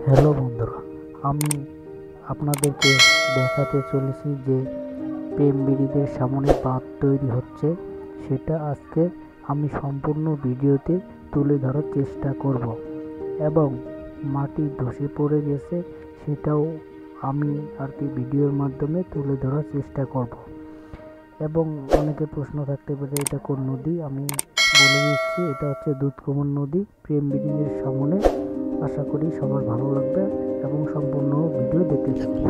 Hello বন্ধুরা, আমি আপনাদেরকে দেখাতে চলেছি যে প্রেম ব্রিজের সামনে বাঁধ তৈরি হচ্ছে, সেটা আজকে আমি সম্পূর্ণ ভিডিওতে তুলে ধরার চেষ্টা করব এবং মাটি ধসে পড়ে গেছে সেটাও আমি ভিডিওর মাধ্যমে তুলে ধরার চেষ্টা করব। এবং অনেকে প্রশ্ন থাকতে পারে এটা কোন নদী, আমি বলে দিচ্ছি এটা হচ্ছে দুধকুমার নদী, প্রেম ব্রিজের সামনে। আশা করি সবার ভালো লাগবে এবং সম্পূর্ণ ভিডিও দেখতে থাকুন।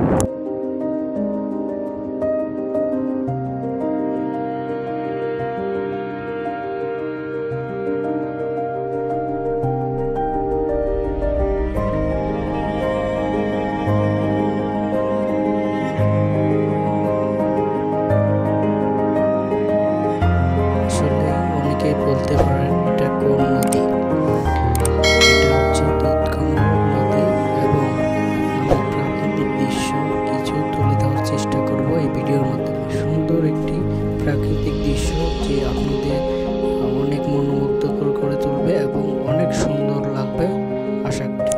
আসলে অনেকেই বলতে পারেন এটা কোন নদী, এটা হচ্ছে দুধকুমার নদী এবং আমি প্রাকৃতিক দৃশ্য কিছু তুলে ধরার চেষ্টা করব এই ভিডিওর মাধ্যমে। সুন্দর একটি প্রাকৃতিক দৃশ্য যে আপনাদের অনেক মনোমুগ্ধকর করে তুলবে এবং অনেক সুন্দর লাগবে আশা করি।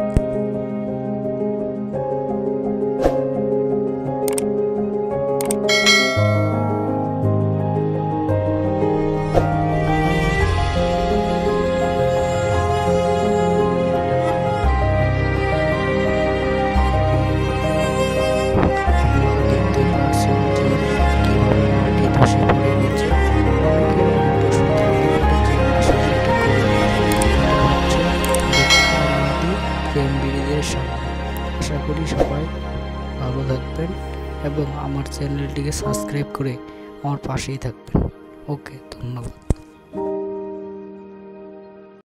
আশা করি সবাই ভালো থাকবেন এবং আমার চ্যানেলটিকে সাবস্ক্রাইব করে আমার পাশেই থাকবেন। ওকে, ধন্যবাদ।